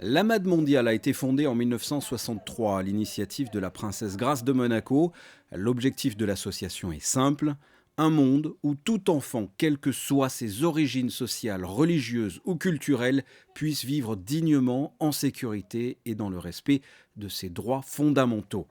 L'AMAD mondiale a été fondée en 1963 à l'initiative de la princesse Grace de Monaco. L'objectif de l'association est simple, un monde où tout enfant, quelles que soient ses origines sociales, religieuses ou culturelles, puisse vivre dignement, en sécurité et dans le respect de ses droits fondamentaux.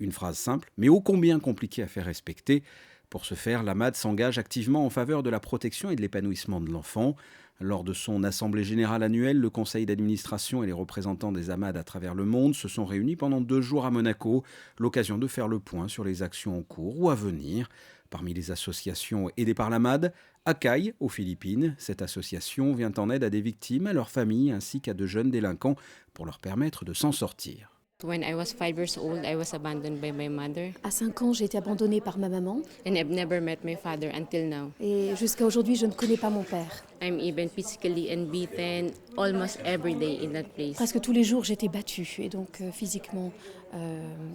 Une phrase simple, mais ô combien compliquée à faire respecter. Pour ce faire, l'AMAD s'engage activement en faveur de la protection et de l'épanouissement de l'enfant. Lors de son assemblée générale annuelle, le conseil d'administration et les représentants des AMAD à travers le monde se sont réunis pendant 2 jours à Monaco, l'occasion de faire le point sur les actions en cours ou à venir. Parmi les associations aidées par l'AMAD, ACAI aux Philippines. Cette association vient en aide à des victimes, à leurs familles ainsi qu'à de jeunes délinquants pour leur permettre de s'en sortir. When I was 5 years old, I was abandoned by my mother, À 5 ans, j'ai été abandonnée par ma maman and I've never met my father until now. et jusqu'à aujourd'hui, je ne connais pas mon père. I'm even physically beaten almost every day in that place. Presque tous les jours, j'étais battue et donc physiquement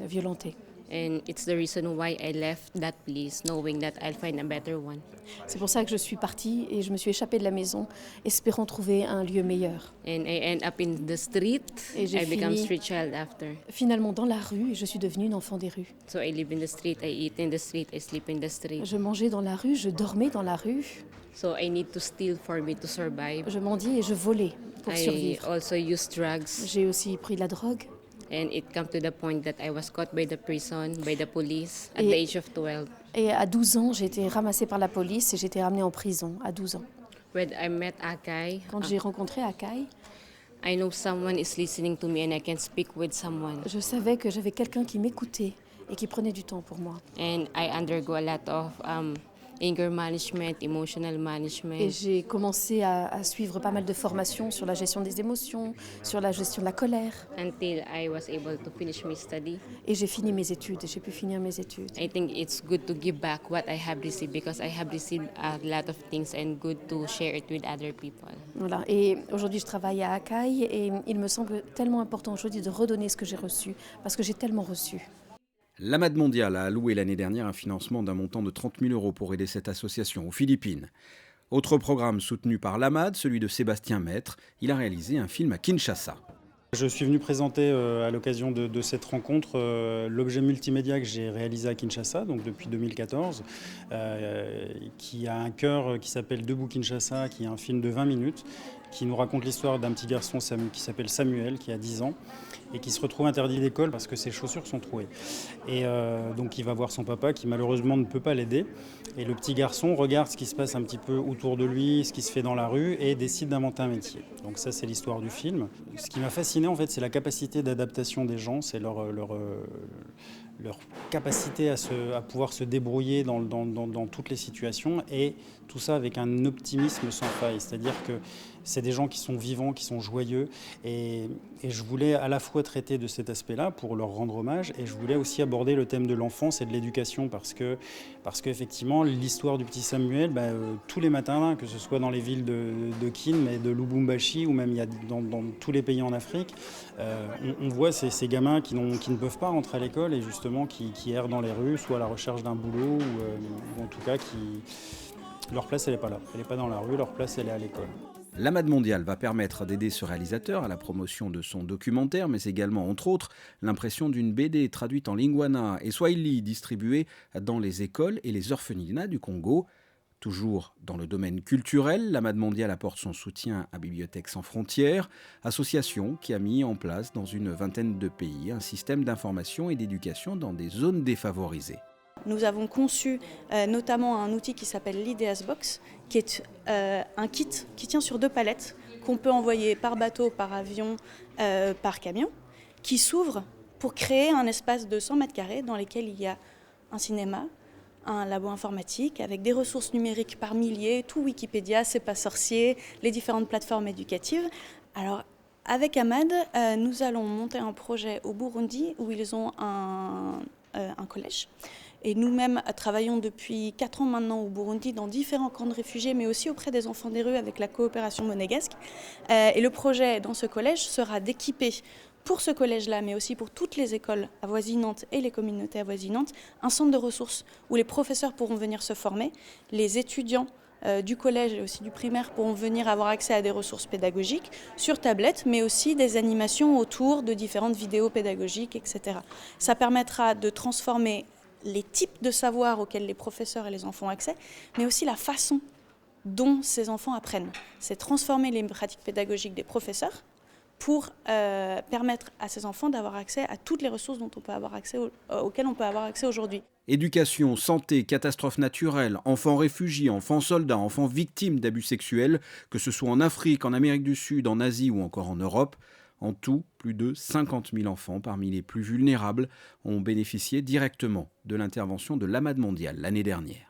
violentée. And it's the reason why I left that place, knowing that I'll find a better one. C'est pour ça que je suis partie et je me suis échappée de la maison, espérant trouver un lieu meilleur. And I end up in the street. Et j'ai I become fini- street child after. Finalement, dans la rue, et je suis devenue une enfant des rues. So I live in the street, I eat in the street, I sleep in the street. Je mangeais dans la rue, je dormais dans la rue, So I need to steal for me to survive. je mendiais et je volais pour I survivre. also use drugs. J'ai aussi pris de la drogue. And it come to the point that I was caught by the prison, by the police, at Et- the age of 12. Et à 12 ans, j'ai été ramassée par la police et j'ai été ramenée en prison à 12 ans. When I met Akai, Quand j'ai rencontré Akai, I know someone is listening to me and I can speak with someone. je savais que j'avais quelqu'un qui m'écoutait et qui prenait du temps pour moi. And I undergo a lot of anger management, emotional Et management. j'ai commencé à suivre pas mal de formations sur la gestion des émotions, sur la gestion de la colère. Until I was able to finish my study. Et j'ai fini mes études, j'ai pu finir mes études. I think it's good to give back what I have received because I have received a lot of things and good to share it with other people. Voilà. Et aujourd'hui, je travaille à Akai et il me semble tellement important aujourd'hui de redonner ce que j'ai reçu, parce que j'ai tellement reçu. L'AMAD mondiale a alloué l'année dernière un financement d'un montant de 30 000 € pour aider cette association aux Philippines. Autre programme soutenu par l'AMAD, celui de Sébastien Maître. Il a réalisé un film à Kinshasa. Je suis venu présenter à l'occasion de cette rencontre l'objet multimédia que j'ai réalisé à Kinshasa, donc depuis 2014, qui a un cœur qui s'appelle Debout Kinshasa, qui est un film de 20 minutes, qui nous raconte l'histoire d'un petit garçon qui s'appelle Samuel, qui a 10 ans, et qui se retrouve interdit d'école parce que ses chaussures sont trouées. Et donc il va voir son papa qui malheureusement ne peut pas l'aider. Et le petit garçon regarde ce qui se passe un petit peu autour de lui, ce qui se fait dans la rue, et décide d'inventer un métier. Donc ça, c'est l'histoire du film. Ce qui m'a fasciné, en fait, c'est la capacité d'adaptation des gens, c'est leur capacité à pouvoir se débrouiller dans toutes les situations, et tout ça avec un optimisme sans faille. C'est-à-dire que c'est des gens qui sont vivants, qui sont joyeux, et je voulais à la fois traiter de cet aspect-là pour leur rendre hommage, et je voulais aussi aborder le thème de l'enfance et de l'éducation, parce qu'effectivement, l'histoire du petit Samuel, tous les matins, que ce soit dans les villes de Kin et de Lubumbashi, ou même dans tous les pays en Afrique, on voit ces gamins qui ne peuvent pas rentrer à l'école et justement qui errent dans les rues, soit à la recherche d'un boulot, ou en tout cas leur place elle n'est pas là. Elle n'est pas dans la rue, leur place elle est à l'école. L'AMAD mondiale va permettre d'aider ce réalisateur à la promotion de son documentaire, mais également, entre autres, l'impression d'une BD traduite en lingwana et swahili distribuée dans les écoles et les orphelinats du Congo. Toujours dans le domaine culturel, l'AMAD mondiale apporte son soutien à Bibliothèques sans frontières, association qui a mis en place dans une vingtaine de pays un système d'information et d'éducation dans des zones défavorisées. Nous avons conçu notamment un outil qui s'appelle l'Ideas Box, qui est un kit qui tient sur 2 palettes, qu'on peut envoyer par bateau, par avion, par camion, qui s'ouvre pour créer un espace de 100 mètres carrés dans lequel il y a un cinéma, un labo informatique avec des ressources numériques par milliers, tout Wikipédia, C'est pas sorcier, les différentes plateformes éducatives. Alors, avec AMAD, nous allons monter un projet au Burundi où ils ont un collège. Et nous-mêmes travaillons depuis 4 ans maintenant au Burundi dans différents camps de réfugiés, mais aussi auprès des enfants des rues avec la coopération monégasque. Et le projet dans ce collège sera d'équiper, pour ce collège-là, mais aussi pour toutes les écoles avoisinantes et les communautés avoisinantes, un centre de ressources où les professeurs pourront venir se former, les étudiants du collège et aussi du primaire pourront venir avoir accès à des ressources pédagogiques sur tablette, mais aussi des animations autour de différentes vidéos pédagogiques, etc. Ça permettra de transformer les types de savoirs auxquels les professeurs et les enfants ont accès, mais aussi la façon dont ces enfants apprennent. C'est transformer les pratiques pédagogiques des professeurs pour permettre à ces enfants d'avoir accès à toutes les ressources dont on peut avoir accès, auxquelles on peut avoir accès aujourd'hui. Éducation, santé, catastrophes naturelles, enfants réfugiés, enfants soldats, enfants victimes d'abus sexuels, que ce soit en Afrique, en Amérique du Sud, en Asie ou encore en Europe. En tout, plus de 50 000 enfants, parmi les plus vulnérables, ont bénéficié directement de l'intervention de l'AMAD mondiale l'année dernière.